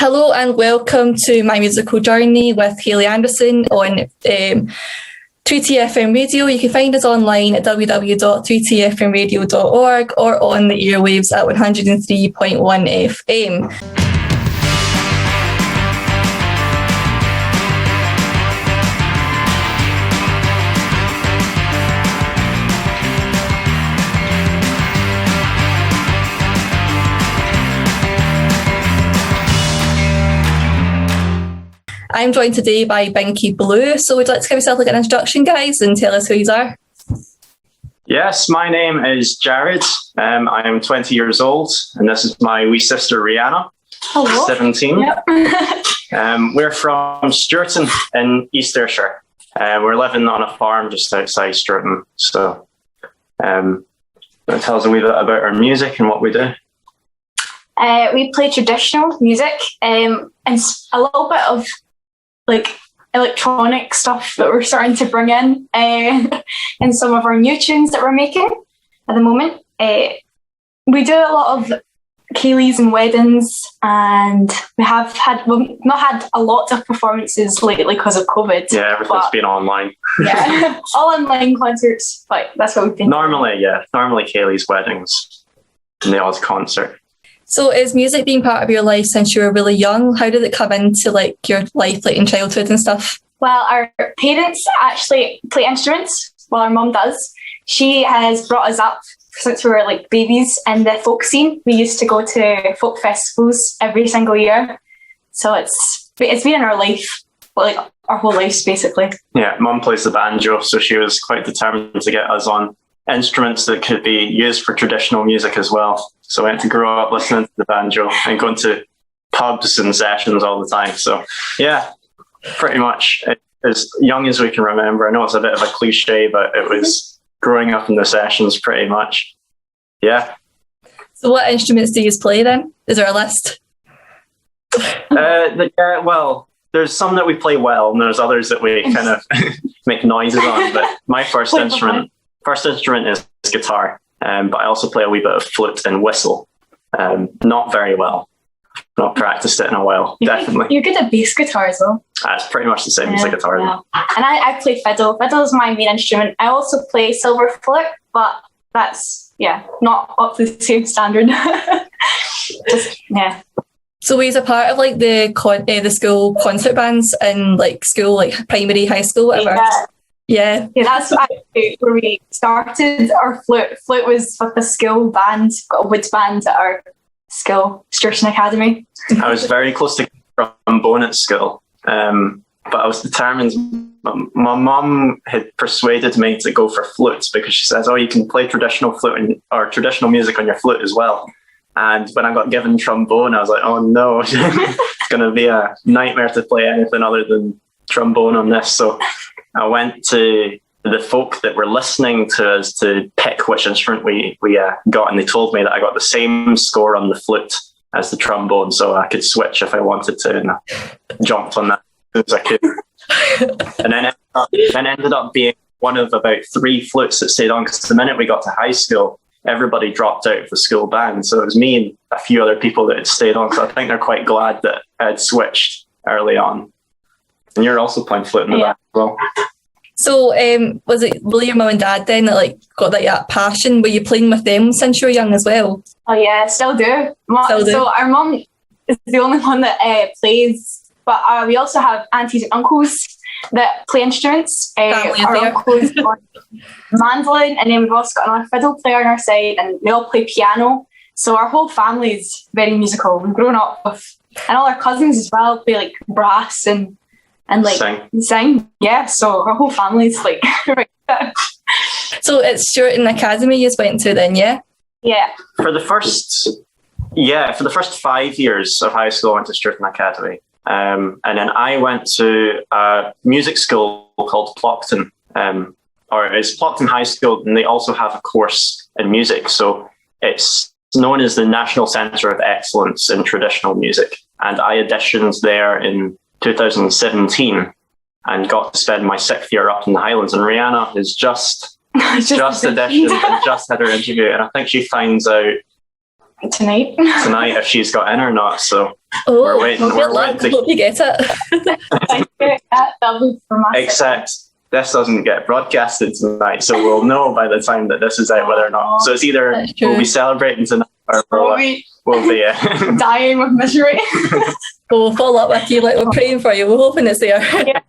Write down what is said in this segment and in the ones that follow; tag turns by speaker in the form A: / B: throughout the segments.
A: Hello and welcome to my musical journey with Haighley Anderson on 2TFM Radio. You can find us online at www.2tfmradio.org or on the airwaves at 103.1 FM. I'm joined today by Binky Blue. So would you like to give yourself an introduction, guys, and tell us who you are?
B: Yes, my name is Jared. I am 20 years old, and this is my wee sister, Rihanna.
C: Hello.
B: 17.
C: Yep.
B: We're from Stewarton in East Ayrshire. We're living on a farm just outside Stewarton. So that tells a wee bit about our music and what we do.
C: We play traditional music and a little bit of like electronic stuff that we're starting to bring in some of our new tunes that we're making at the moment. We do a lot of ceilidhs and weddings, and we've not had a lot of performances lately because of COVID.
B: Yeah, everything's been online.
C: Yeah, all online concerts, but that's what we've been
B: Normally ceilidhs, weddings, and the odd concert.
A: So is music being part of your life since you were really young? How did it come into your life, in childhood and stuff?
C: Well, our parents actually play instruments. Well, our mum does. She has brought us up since we were babies in the folk scene. We used to go to folk festivals every single year. So it's been in our life, our whole lives basically.
B: Yeah, mum plays the banjo, so she was quite determined to get us on instruments that could be used for traditional music as well. So I had to grow up listening to the banjo and going to pubs and sessions all the time. So yeah, pretty much as young as we can remember. I know it's a bit of a cliche, but it was growing up in the sessions pretty much. Yeah.
A: So what instruments do you play then? Is there a list?
B: Well, there's some that we play well and there's others that we kind of make noises on. But my first instrument is guitar. But I also play a wee bit of flute and whistle. Not very well. Not practiced it in a while, definitely.
C: You're good at bass guitar as well.
B: It's pretty much the same as the guitar.
C: Yeah. And I play fiddle. Fiddle is my main instrument. I also play silver flute, but that's, not up to the same standard.
A: So he's a part of the school concert bands in school, primary, high school, whatever. Yeah,
C: that's actually where we started our flute. Flute was with the school band, got a wood band at our school, Stewarton Academy.
B: I was very close to trombone at school, but I was determined. My mum had persuaded me to go for flutes because she says, "Oh, you can play traditional flute or traditional music on your flute as well." And when I got given trombone, I was like, "Oh no, it's going to be a nightmare to play anything other than trombone on this." So I went to the folk that were listening to us to pick which instrument we got, and they told me that I got the same score on the flute as the trombone, so I could switch if I wanted to, and I jumped on that as soon as I could. And then ended up being one of about 3 flutes that stayed on, because the minute we got to high school, everybody dropped out of the school band, so it was me and a few other people that had stayed on, so I think they're quite glad that I had switched early on. And you're also playing flute in the band as well.
A: So was it really your mum and dad then that got that passion? Were you playing with them since you were young as well?
C: Oh yeah, still do. So our mum is the only one that plays, but we also have aunties and uncles that play instruments. Our uncles on mandolin, and then we've also got another fiddle player on our side, and they all play piano. So our whole family is very musical. We've grown up with, and all our cousins as well play brass and sing. Yeah, so our whole family's right there.
A: So it's Stewarton Academy you went to then, yeah?
C: Yeah.
B: For the first 5 years of high school, I went to Stewarton Academy. And then I went to a music school called Plockton, or it's Plockton High School, and they also have a course in music. So it's known as the National Centre of Excellence in Traditional Music. And I auditioned there in 2017 and got to spend my 6th year up in the Highlands. And Rihanna is just auditioned and just had her interview. And I think she finds out
C: tonight
B: if she's got in or not. So
A: Oh,
B: we're waiting.
A: Good luck. Hope you get it.
C: Thank you. That'll be for my
B: Except this doesn't get broadcasted tonight, so we'll know by the time that this is out whether or not. So it's either we'll be celebrating tonight or we'll be
C: dying with misery.
A: We'll follow up with you, like we're praying for you. We're hoping it's there.
C: Yeah.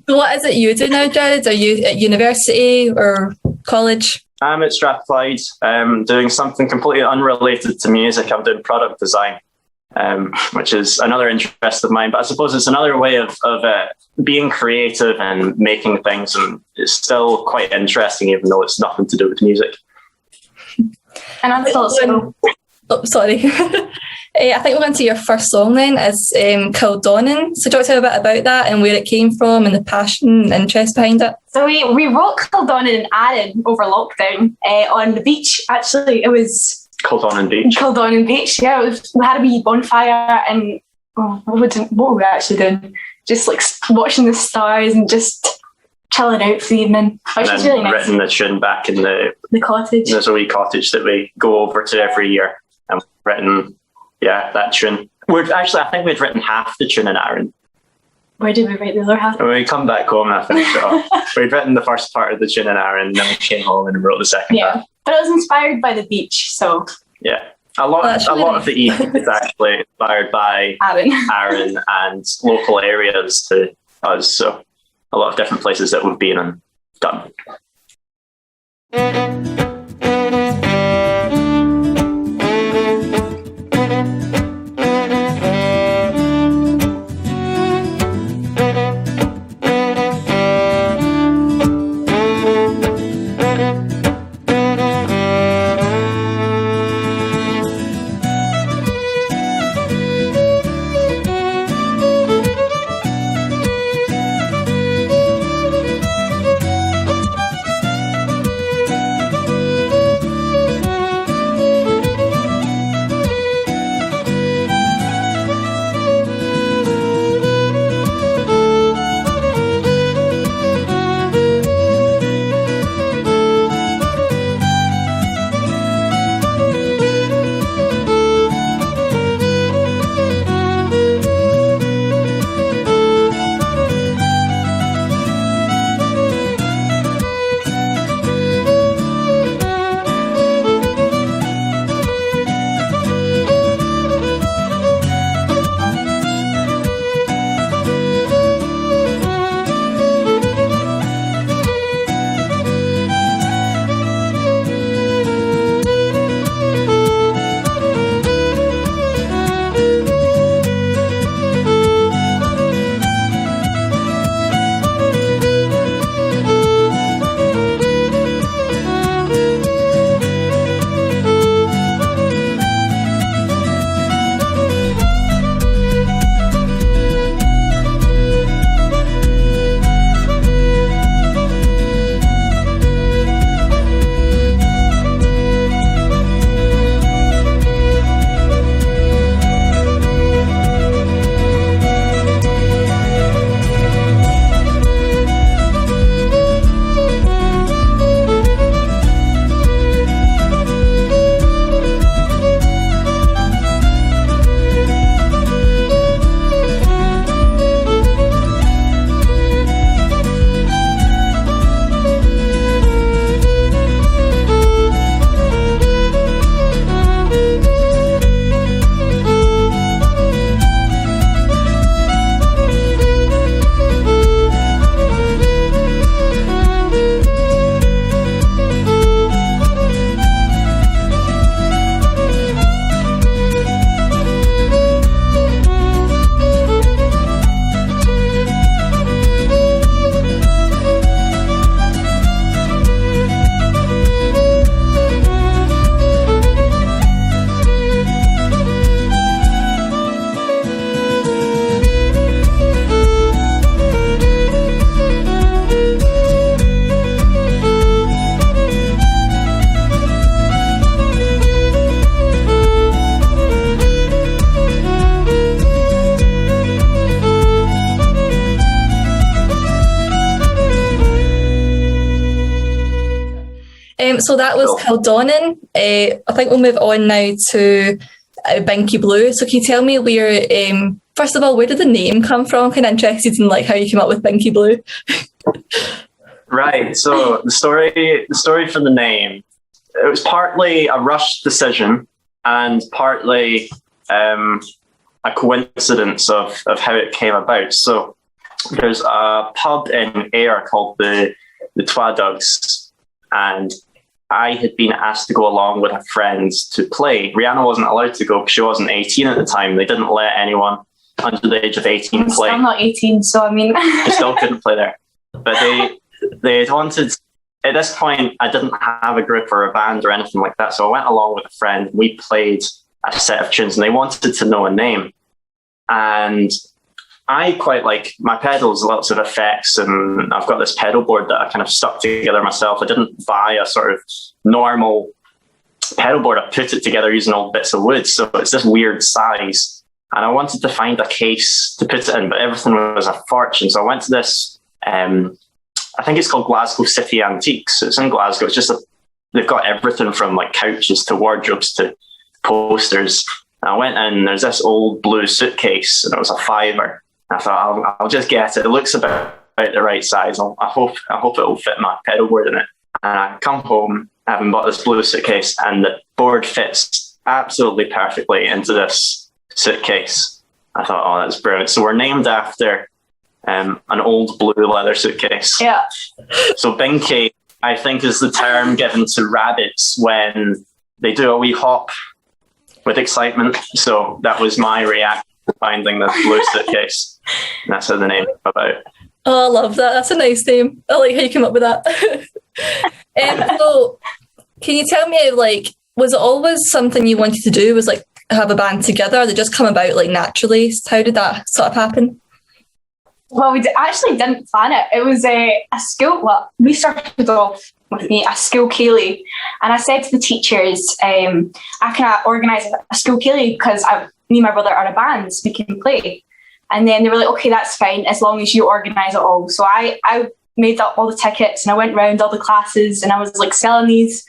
A: So what is it you do now, Jared? Are you at university or college?
B: I'm at Strathclyde, doing something completely unrelated to music. I'm doing product design, which is another interest of mine. But I suppose it's another way of being creative and making things, and it's still quite interesting, even though it's nothing to do with music.
C: And I'm still
A: sorry. I think we're going to your first song then, is Kildonan. So do you want to tell a bit about that and where it came from and the passion and interest behind it?
C: So we wrote Kildonan in Arran over lockdown on the beach. Actually, it was
B: Kildonan Beach.
C: Kildonan Beach, yeah. We had a wee bonfire and what were we actually doing? Just like watching the stars and just chilling out for the evening, which is really nice.
B: Written the tune back in the
C: cottage.
B: There's a wee cottage that we go over to every year, and we've written that tune. I think we'd written half the tune in Arran.
C: Where did we write the other half?
B: When we come back home and I finished it off. We'd written the first part of the tune in Arran, and then we came home and wrote the second part.
C: But it was inspired by the beach, so
B: yeah. A lot of the EP is actually inspired by Arran and local areas to us, so a lot of different places that we've been and done. So that was Kildonan. I think we'll move on now to
A: Binky Blue. So can you tell me where, first of all, where did the name come from? I'm kind of interested in like how you came up with Binky Blue.
B: Right. So the story for the name, it was partly a rushed decision and partly a coincidence of how it came about. So there's a pub in Ayr called the Twa Dogs, and I had been asked to go along with a friend to play. Rihanna wasn't allowed to go because she wasn't 18 at the time. They didn't let anyone under the age of 18 play.
C: I'm not 18, so I mean...
B: I still couldn't play there. But they wanted... At this point, I didn't have a group or a band or anything like that, so I went along with a friend. We played a set of tunes, and they wanted to know a name. And I quite like my pedals, lots of effects, and I've got this pedal board that I kind of stuck together myself. I didn't buy a sort of normal pedal board. I put it together using old bits of wood, so it's this weird size. And I wanted to find a case to put it in, but everything was a fortune. So I went to this, I think it's called Glasgow City Antiques. It's in Glasgow. It's just they've got everything from like couches to wardrobes to posters. And I went in, there's this old blue suitcase, and it was a £5. I thought I'll just get it. It looks about the right size. I hope it will fit my pedal board in it. And I come home having bought this blue suitcase, and the board fits absolutely perfectly into this suitcase. I thought, oh, that's brilliant. So we're named after an old blue leather suitcase.
C: Yeah.
B: So Binky, I think, is the term given to rabbits when they do a wee hop with excitement. So that was my reaction to finding this blue suitcase. And that's how the name came about.
A: Oh, I love that. That's a nice name. I like how you came up with that. So can you tell me, like, was it always something you wanted to do, was like have a band together, or did it just come about like naturally? How did that sort of happen?
C: Well, we actually didn't plan it. It was a school, well, we started off with me, a school ceilidh. And I said to the teachers, I can organise a school ceilidh because me and my brother are a band, we can play. And then they were like, okay, that's fine, as long as you organise it all. So I made up all the tickets, and I went round all the classes, and I was like selling these.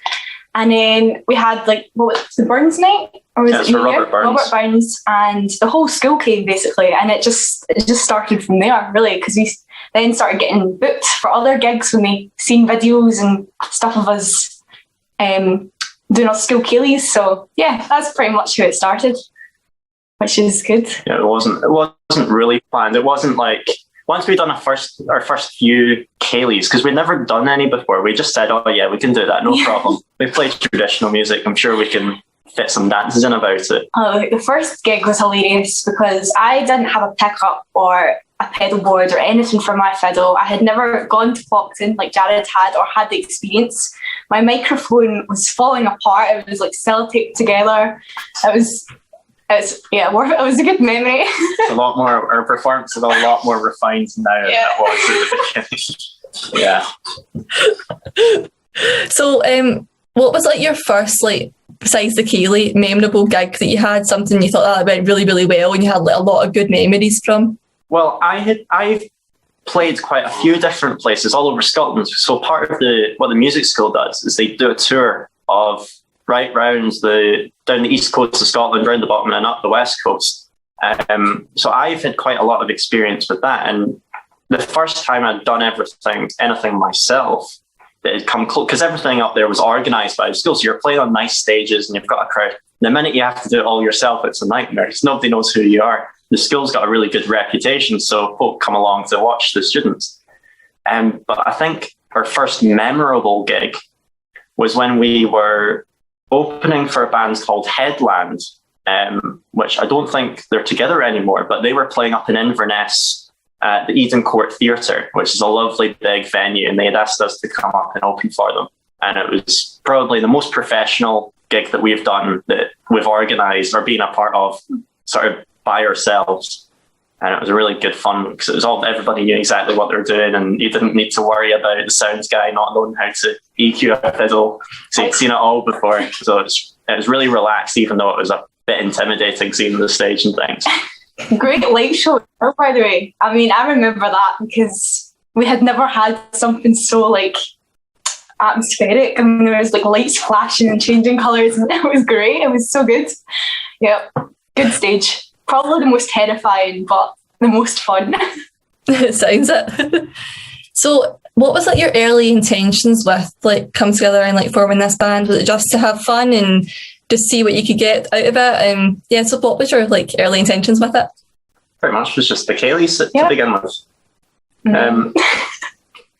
C: And then we had like, what was the Burns night? Or was it
B: Robert Burns.
C: Robert Burns, and the whole school came basically, and it just started from there really, because we then started getting booked for other gigs when they seen videos and stuff of us doing our school ceilidhs. So yeah, that's pretty much how it started, which is good.
B: Yeah, it wasn't really planned. It wasn't like once we'd done our first few ceilidhs, because we'd never done any before. We just said, oh yeah, we can do that, no problem. We played traditional music. I'm sure we can fit some dances in about it.
C: Oh, the first gig was hilarious because I didn't have a pickup or a pedal board or anything for my fiddle. I had never gone to Foxton like Jared had, or had the experience. My microphone was falling apart. It was like sellotaped together. It was a good memory.
B: It's a lot more, our performance is a lot more refined now than it was at the beginning. Yeah.
A: So what was like your first, like, besides the ceilidh, memorable gig that you had, something you thought that went really, really well and you had like a lot of good memories from?
B: Well, I've played quite a few different places all over Scotland. So part of what the music school does is they do a tour of right round down the east coast of Scotland, round the bottom, and up the west coast. So I've had quite a lot of experience with that. And the first time I'd done anything myself, that had come close, because everything up there was organised by the school. So you're playing on nice stages and you've got a crowd. The minute you have to do it all yourself, it's a nightmare because nobody knows who you are. The school's got a really good reputation, so folk come along to watch the students. But I think our first memorable gig was when we were opening for a band called Headland, which I don't think they're together anymore, but they were playing up in Inverness at the Eden Court Theatre, which is a lovely big venue, and they had asked us to come up and open for them. And it was probably the most professional gig that we've done, that we've organised or been a part of sort of by ourselves. And it was a really good fun because it was everybody knew exactly what they were doing, and you didn't need to worry about the sounds guy not knowing how to EQ a fiddle. So you'd seen it all before. So it was really relaxed, even though it was a bit intimidating seeing the stage and things.
C: Great light show, by the way. I mean, I remember that because we had never had something so like atmospheric. I mean, there was like lights flashing and changing colours, and it was great. It was so good. Yep, good stage. Probably the most terrifying, but the most fun.
A: It sounds it. So what was like your early intentions with like come together and like forming this band? Was it just to have fun and just see what you could get out of it? Yeah, so what was your like early intentions with it?
B: Pretty much was just the Kayleys to begin with.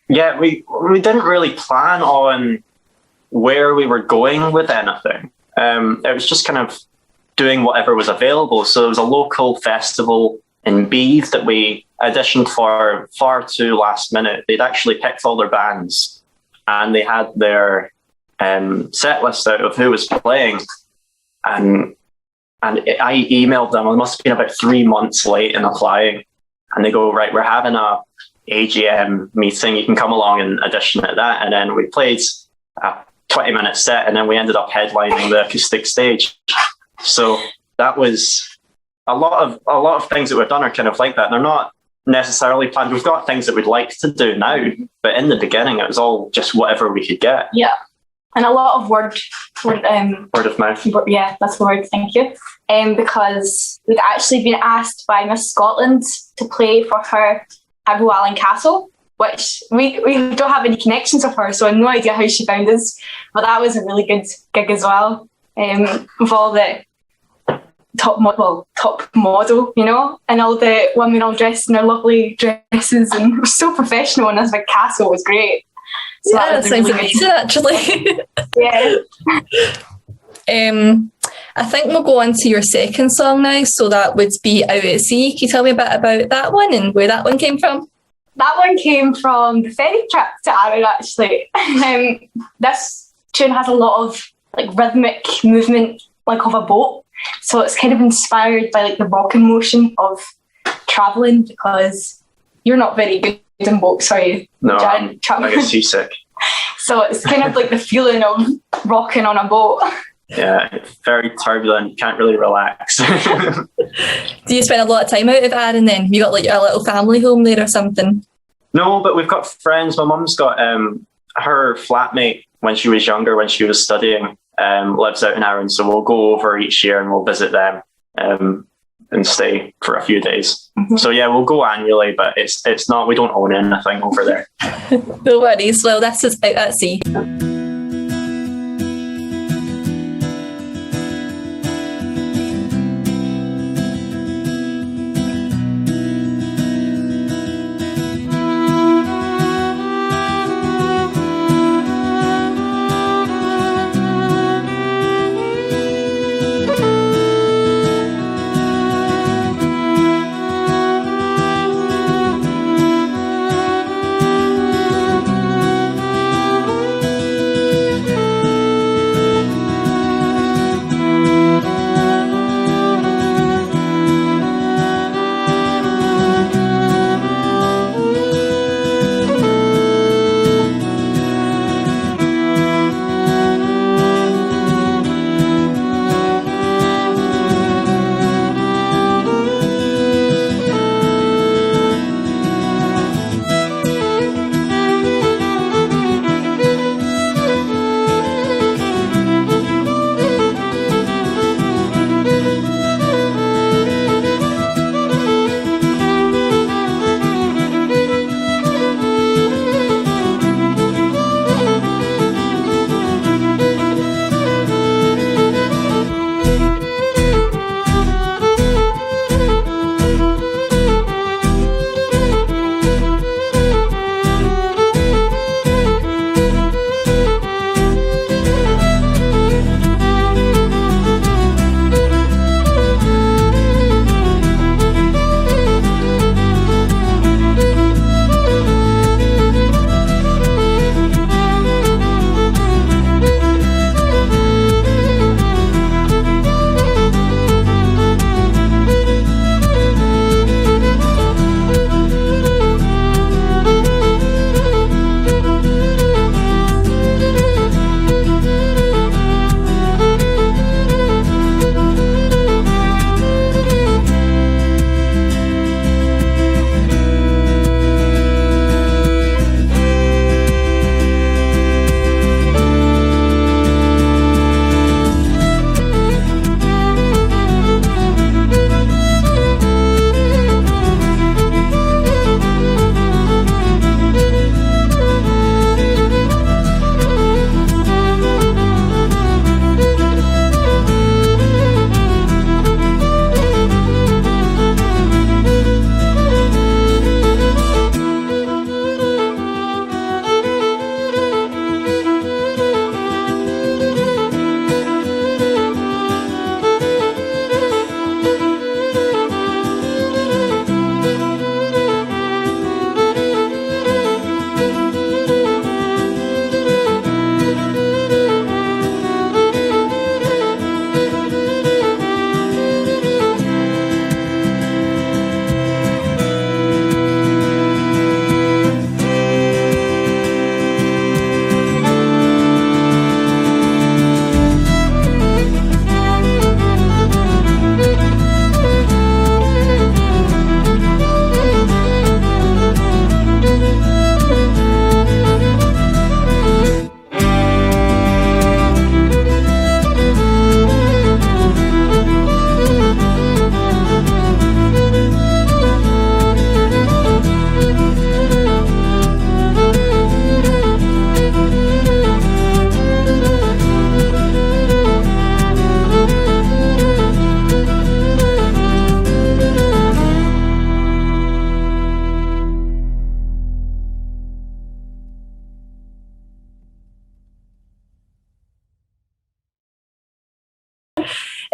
B: Yeah, we didn't really plan on where we were going with anything. It was just kind of doing whatever was available. So it was a local festival in Beeve that we auditioned for far too last minute. They'd actually picked all their bands and they had their set list out of who was playing. And I emailed them. It must have been about 3 months late in applying. And they go, right, we're having a AGM meeting. You can come along and audition at that. And then we played a 20-minute set, and then we ended up headlining the acoustic stage. So that was a lot of things that we've done are kind of like that. They're not necessarily planned. We've got things that we'd like to do now, but in the beginning, it was all just whatever we could get.
C: Yeah, and a lot of word
B: of mouth.
C: Yeah, that's the word. Thank you. Because we'd actually been asked by Miss Scotland to play for her at Llewellyn Castle, which we don't have any connections with her, so I have no idea how she found us. But that was a really good gig as well. With all the top model, you know, and all the women all dressed in their lovely dresses, and it was so professional, and this big castle was great. So
A: yeah, that sounds really amazing, actually.
C: Yeah.
A: I think we'll go on to your second song now, so that would be Out at Sea. Can you tell me a bit about that one and where that one came from?
C: That one came from the ferry trip to Arran, actually. This tune has a lot of like rhythmic movement, like of a boat. So it's kind of inspired by like the rocking motion of travelling, because you're not very good in boats, are you?
B: No, I get seasick.
C: So it's kind of like the feeling of rocking on a boat.
B: Yeah, it's very turbulent. Can't really relax.
A: Do you spend a lot of time out of Arran then? You got like a little family home there or something?
B: No, but we've got friends. My mum's got her flatmate when she was younger, when she was studying, lives out in Arran. So we'll go over each year and we'll visit them and stay for a few days. Mm-hmm. So yeah, we'll go annually, but it's not. We don't own anything over there.
A: No worries. Well, this is Out at Sea.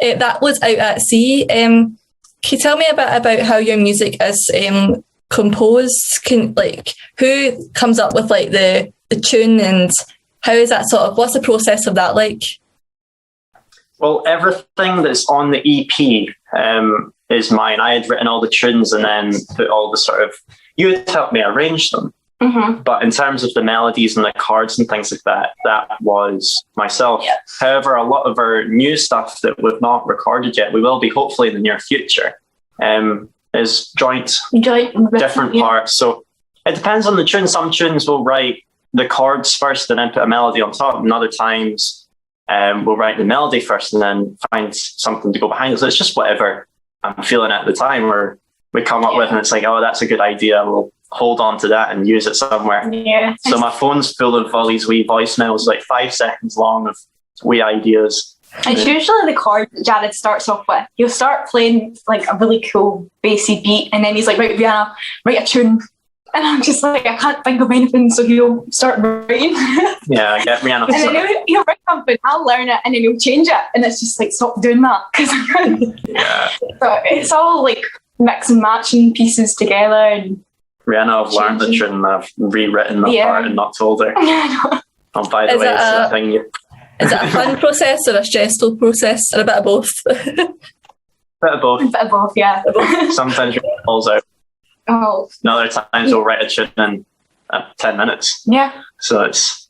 A: that was Out at Sea. Can you tell me a bit about how your music is composed? Who comes up with like the tune, and how is that what's the process of that like?
B: Well, everything that's on the EP is mine. I had written all the tunes and then put all the you had helped me arrange them.
C: Mm-hmm.
B: But in terms of the melodies and the chords and things like that, that was myself.
C: Yeah.
B: However, a lot of our new stuff that we've not recorded yet, we will be hopefully in the near future, is joint different parts. So it depends on the tune. Some tunes will write the chords first and then put a melody on top, and other times we'll write the melody first and then find something to go behind it. So it's just whatever I'm feeling at the time, or we come up with, and it's like, oh, that's a good idea. We'll hold on to that and use it somewhere.
C: Yeah.
B: So my phone's full of all these wee voicemails, like 5 seconds long, of wee ideas.
C: It's usually the chord that Jared starts off with. He'll start playing like a really cool bassy beat, and then he's like, right, Rihanna, write a tune. And I'm just like, I can't think of anything, so he'll start writing.
B: Yeah, I get Rihanna.
C: And then he'll write something, I'll learn it, and then he'll change it. And it's just like, stop doing that, because I can't.
B: Yeah.
C: So it's all like mix and matching pieces together. And
B: Rihanna, I've learned the tune, I've rewritten the part and not told her. Oh, by the way, it's the thing.
A: Is it a fun process or a stressful process, or a bit of both?
B: Bit of both.
C: A bit of both, yeah.
B: Sometimes it falls out.
C: Oh.
B: And other times we'll write a tune in 10 minutes.
C: Yeah.
B: So it's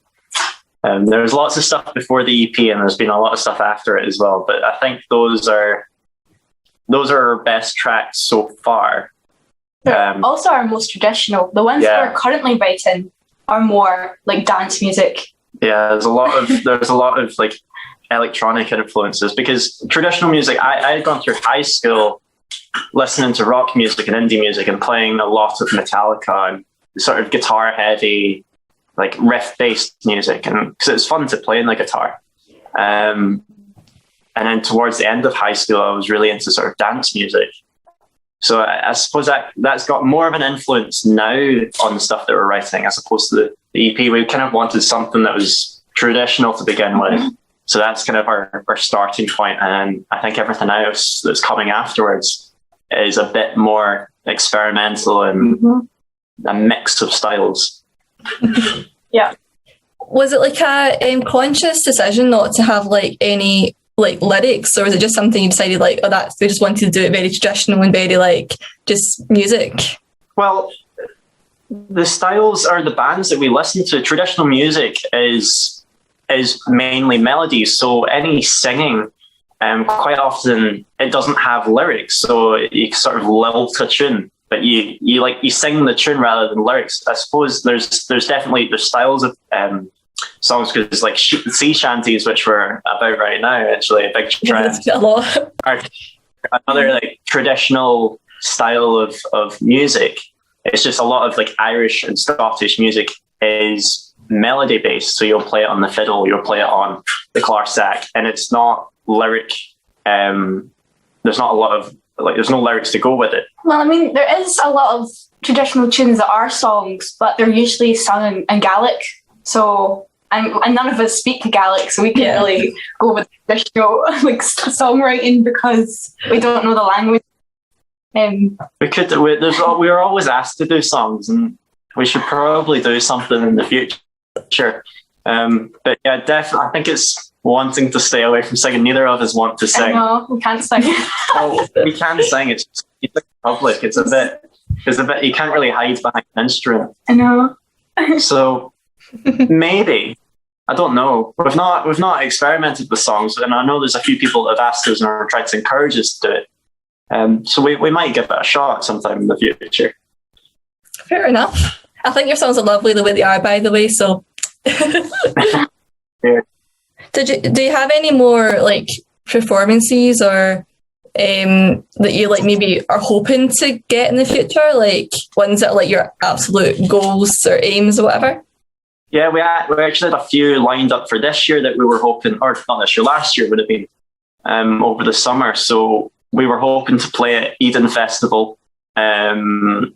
B: there's lots of stuff before the EP, and there's been a lot of stuff after it as well. But I think those are our best tracks so far.
C: Also our most traditional. The ones that we're currently writing are more like dance music.
B: Yeah, there's a lot of like electronic influences, because traditional music, I had gone through high school listening to rock music and indie music and playing a lot of Metallica and sort of guitar heavy, like riff based music, and because it's fun to play in the guitar. And then towards the end of high school, I was really into sort of dance music. So I suppose that's got more of an influence now on the stuff that we're writing, as opposed to the EP. We kind of wanted something that was traditional to begin with. So that's kind of our starting point. And I think everything else that's coming afterwards is a bit more experimental and a mix of styles.
C: Yeah.
A: Was it like a conscious decision not to have like any like lyrics, or was it just something you decided like, oh, we just wanted to do it very traditional and very like just music?
B: Well, the styles or the bands that we listen to, traditional music is mainly melodies. So any singing, quite often it doesn't have lyrics. So you sort of lilt a tune, but you sing the tune rather than lyrics. I suppose there's styles of songs, because like sea shanties, which we're about right now, actually a big trend.
A: A lot.
B: Another like traditional style of music. It's just a lot of like Irish and Scottish music is melody based. So you'll play it on the fiddle, you'll play it on the clarsack, and it's not lyric. There's not a lot of there's no lyrics to go with it.
C: Well, I mean, there is a lot of traditional tunes that are songs, but they're usually sung in Gaelic. So, and none of us speak Gaelic, so we can't really go with traditional like songwriting because we don't know the language.
B: We were always asked to do songs, and we should probably do something in the future. But yeah, definitely, I think it's wanting to stay away from singing. Neither of us want to sing.
C: No, we can't sing.
B: Well, we can sing. It's just, in public. It's a bit. You can't really hide behind an instrument.
C: I know.
B: So maybe, I don't know. We've not experimented with songs, and I know there's a few people that have asked us and are trying to encourage us to do it. So we might give it a shot sometime in the future.
A: Fair enough. I think your songs are lovely the way they are, by the way. So,
B: yeah.
A: Do you have any more like performances or that you like maybe are hoping to get in the future, like ones that are like your absolute goals or aims or whatever?
B: Yeah, we actually had a few lined up for this year that we were hoping, or not this year, last year would have been over the summer. So we were hoping to play at Eden Festival, Belladrum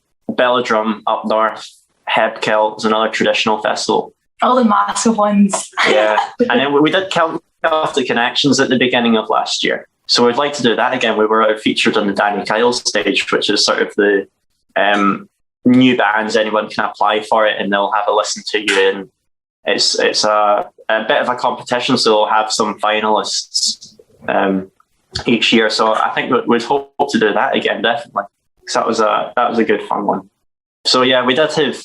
B: up north, Hebkelt's another traditional festival.
C: All the massive ones.
B: Yeah, and then we did Celtic Connections at the beginning of last year. So we'd like to do that again. We were featured on the Danny Kyle stage, which is sort of the new bands. Anyone can apply for it, and they'll have a listen to you. And it's a bit of a competition, so they'll have some finalists each year. So I think we'd hope to do that again, definitely, because that was a good fun one. So yeah, we did have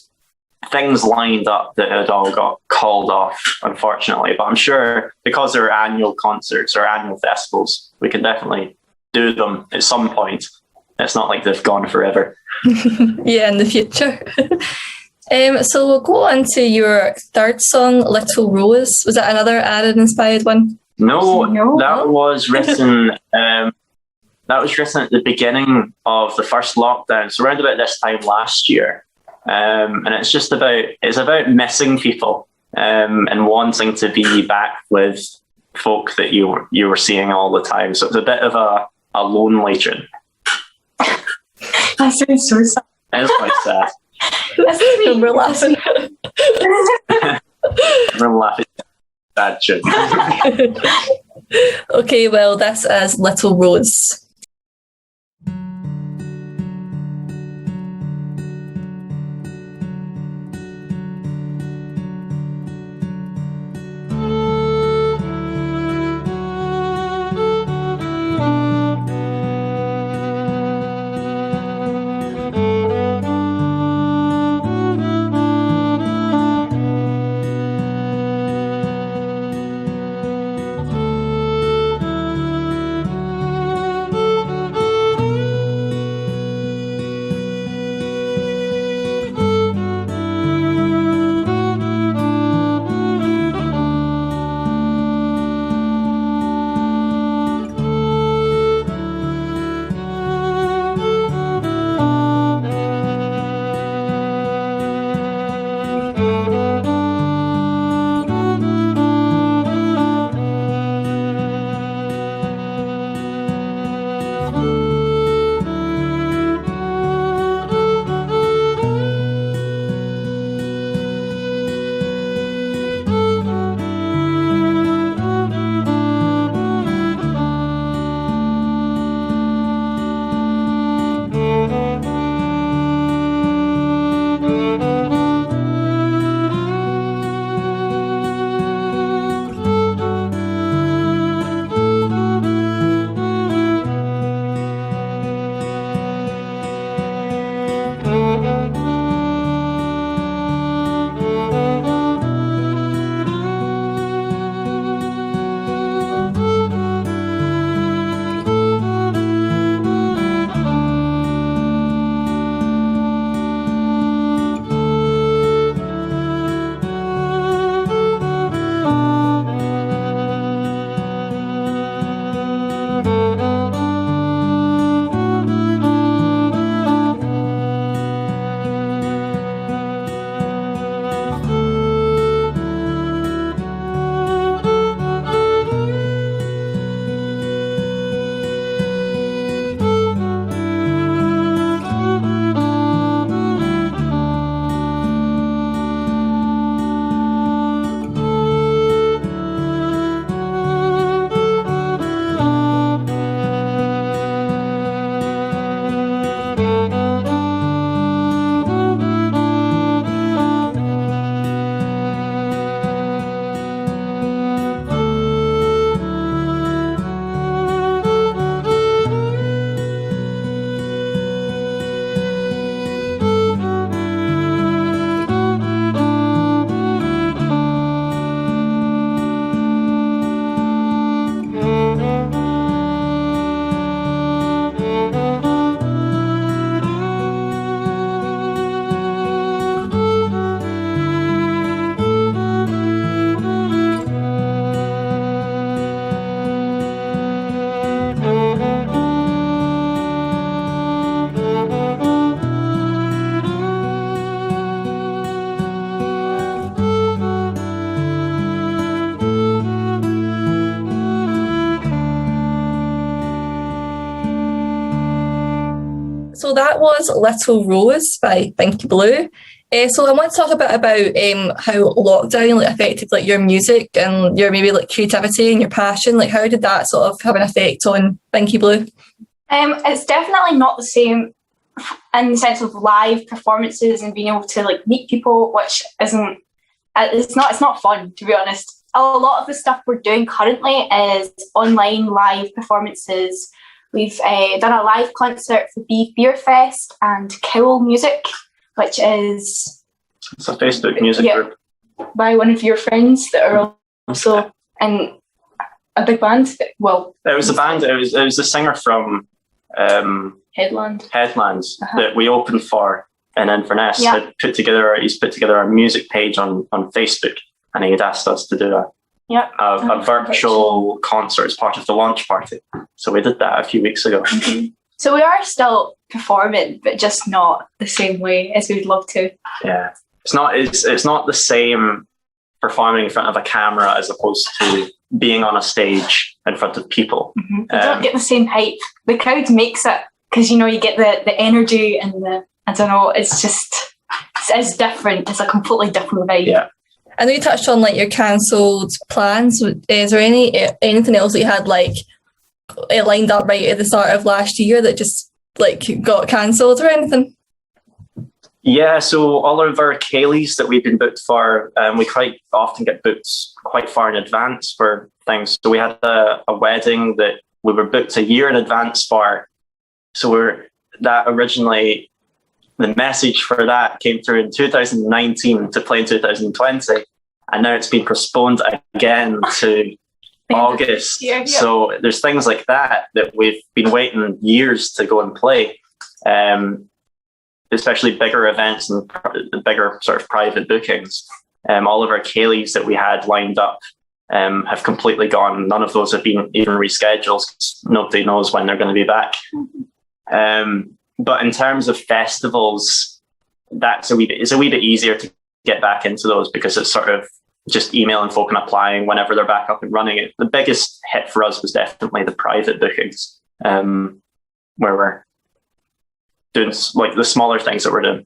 B: things lined up that had all got called off, unfortunately. But I'm sure because they're annual concerts or annual festivals, we can definitely do them at some point. It's not like they've gone forever.
A: Yeah, in the future. So we'll go on to your third song, Little Rose. Was that another Aaron inspired one?
B: No, that was written. That was written at the beginning of the first lockdown, so around about this time last year. And it's about missing people and wanting to be back with folk that you were seeing all the time. So it's a bit of a lonely tune.
C: That sounds so sad.
B: It's quite sad.
A: We're laughing.
B: We're laughing. Bad tune.
A: Okay, well, that's as Little Rose. So that was Little Rose by Binky Blue. So I want to talk a bit about how lockdown like affected like your music and your maybe like creativity and your passion. Like how did that sort of have an effect on Binky Blue?
C: It's definitely not the same in the sense of live performances and being able to like meet people, which isn't. It's not fun, to be honest. A lot of the stuff we're doing currently is online live performances. We've done a live concert for Beer Fest and Cowl Music, which is...
B: It's a Facebook music group.
C: By one of your friends that are also in a big band. Well... It
B: was a band, it was a singer from...
C: Headlands
B: that we opened for in Inverness. He's put together a music page on Facebook, and he had asked us to do a virtual concert as part of the launch party. So we did that a few weeks ago.
C: Mm-hmm. So we are still performing, but just not the same way as we'd love to.
B: Yeah, it's not the same performing in front of a camera as opposed to being on a stage in front of people.
C: Mm-hmm. You don't get the same hype. The crowd makes it because you get the energy and the, I don't know, it's different. It's a completely different vibe.
B: Yeah.
A: I know you touched on like your cancelled plans. Is there anything else that you had like it lined up right at the start of last year that just like got cancelled or anything?
B: Yeah, so all of our Haighleys that we've been booked for, we quite often get booked quite far in advance for things. So we had a wedding that we were booked a year in advance for. So originally, the message for that came through in 2019 to play in 2020. And now it's been postponed again to August.
C: Yeah.
B: So there's things like that we've been waiting years to go and play. Especially bigger events and the bigger sort of private bookings. All of our Haighleys that we had lined up have completely gone. None of those have been even rescheduled because nobody knows when they're going to be back. But in terms of festivals, it's a wee bit easier to get back into those because it's sort of just emailing folk and applying whenever they're back up and running. The biggest hit for us was definitely the private bookings, where we're doing like the smaller things that we're doing.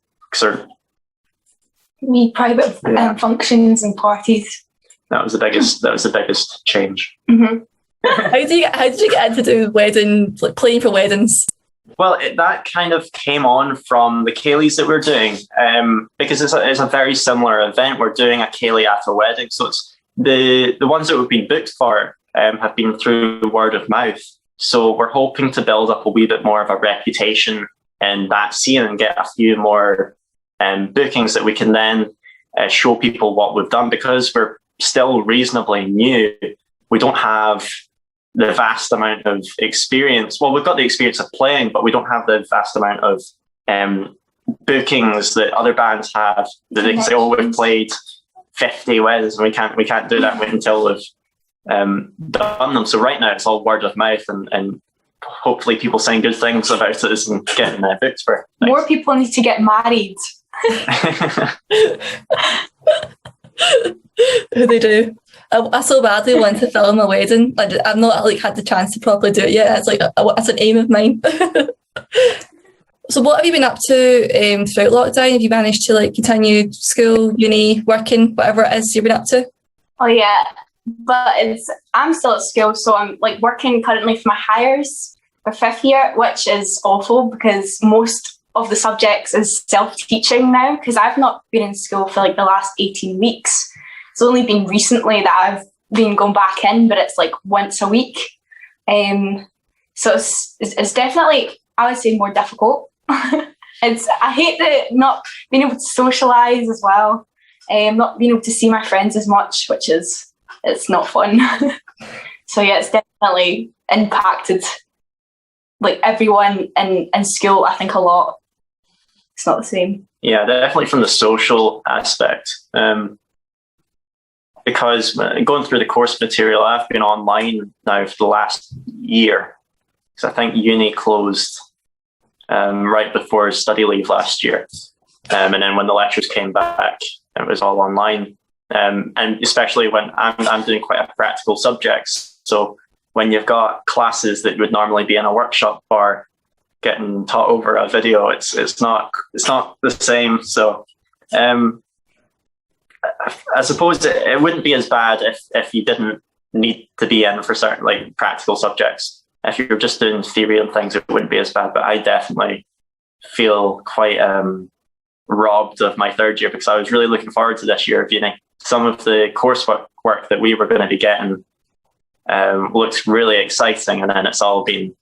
C: Private functions and parties.
B: That was the biggest change.
C: Mm-hmm.
A: How did you get into doing wedding, like playing for weddings?
B: Well, that kind of came on from the Haighleys that we're doing, because it's a very similar event. We're doing a Haighley at a wedding, so it's the ones that we've been booked for have been through word of mouth. So we're hoping to build up a wee bit more of a reputation in that scene and get a few more bookings that we can then show people what we've done, because we're still reasonably new. We don't have the vast amount of experience. Well, we've got the experience of playing, but we don't have the vast amount of bookings that other bands have. That they can say, "Oh, we've played 50 weddings," and we can't do that until we've done them. So right now, it's all word of mouth, and hopefully people saying good things about us and getting booked for things.
C: More people need to get married.
A: They do. I so badly want to film a wedding. I've not had the chance to properly do it yet. It's it's an aim of mine. So what have you been up to throughout lockdown? Have you managed to continue school, uni, working, whatever it is you've been up to?
C: Oh yeah, but I'm still at school, so I'm working currently for my hires for 5th year, which is awful because most of the subjects is self-teaching now, because I've not been in school for the last 18 weeks. It's only been recently that I've been going back in, but it's once a week. So it's definitely, I would say, more difficult. I hate the not being able to socialise as well, not being able to see my friends as much, it's not fun. So yeah, it's definitely impacted everyone in school, I think, a lot. It's not the same.
B: Yeah, definitely from the social aspect. Because going through the course material, I've been online now for the last year. Because I think uni closed right before study leave last year. And then when the lectures came back, it was all online. And especially when I'm doing quite a practical subjects. So when you've got classes that would normally be in a workshop for getting taught over a video. It's not the same. So I suppose it wouldn't be as bad if you didn't need to be in for certain like practical subjects. If you're just doing theory and things, it wouldn't be as bad. But I definitely feel quite robbed of my third year, because I was really looking forward to this year of uni. Some of the coursework that we were going to be getting looks really exciting, and then it's all been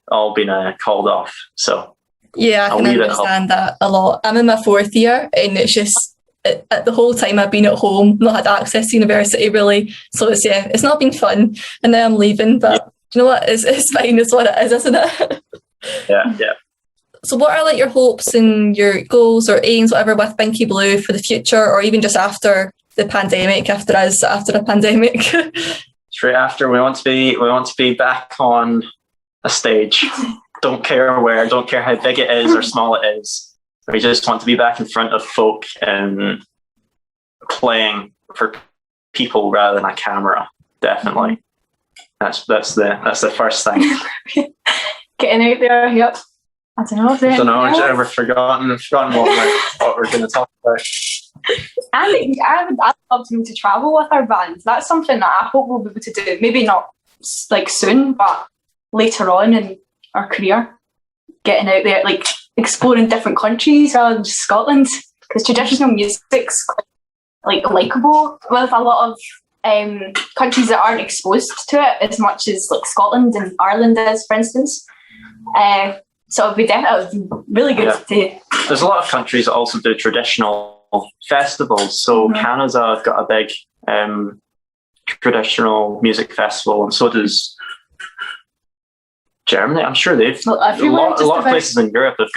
B: called off. So
A: yeah, I can understand that a lot. I'm in my fourth year, and it's just the whole time I've been at home, not had access to university really. So it's not been fun, and now I'm leaving. But you know what? It's fine. It's what it is, isn't it?
B: Yeah.
A: So what are like your hopes and your goals or aims, whatever, with Binky Blue for the future, or even just after the pandemic, after the pandemic?
B: Straight after, we want to be back on a stage. Don't care where, don't care how big it is or small it is. We just want to be back in front of folk and playing for people rather than a camera. Definitely. That's the first thing.
C: Getting out there, yep. I don't know.
B: I've forgotten what we're going to talk about.
C: And I'd love to travel with our band. That's something that I hope we'll be able to do. Maybe not like soon, but later on in our career, getting out there, like exploring different countries rather than just Scotland. Because traditional music's quite likable with a lot of countries that aren't exposed to it as much as like Scotland and Ireland is, for instance. So it'd be really good to.
B: There's a lot of countries that also do traditional festivals. So Canada's got a big traditional music festival, and so does Germany. I'm sure they've a lot of places in Europe have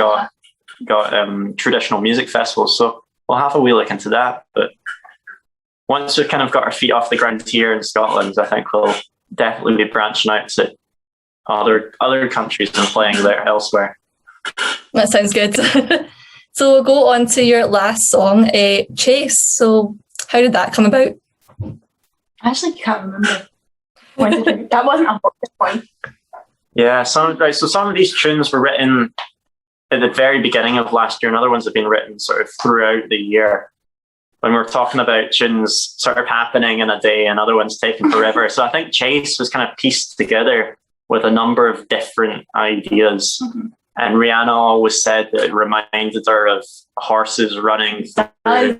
B: got traditional music festivals. So we'll have a wee look into that. But once we've kind of got our feet off the ground here in Scotland, I think we'll definitely be branching out to other countries and playing there elsewhere.
A: That sounds good. So we'll go on to your last song, Chase. So how did that come about?
C: I actually can't remember. That wasn't a focus point.
B: Yeah, so some of these tunes were written at the very beginning of last year, and other ones have been written sort of throughout the year. When we're talking about tunes sort of happening in a day and other ones taking forever. So I think Chase was kind of pieced together with a number of different ideas. Mm-hmm. And Rihanna always said that it reminded her of horses running through.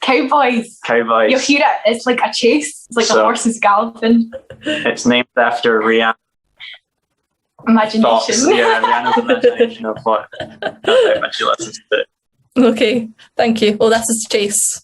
C: Cowboys. You hear it, it's like a chase. It's like a horse is galloping.
B: It's named after Rihanna.
C: Imagination.
B: Thoughts, Rihanna's imagination of what when she listens to it.
A: Okay, thank you. Well, that's his Chase.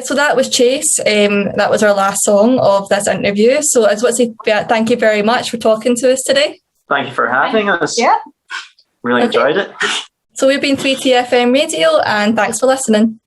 A: so that was Chase. That was our last song of this interview. So I just want to say thank you very much for talking to us today.
B: Thank you for having us.
C: Yeah.
B: Really enjoyed it.
A: So we've been 3TFM Radio, and thanks for listening.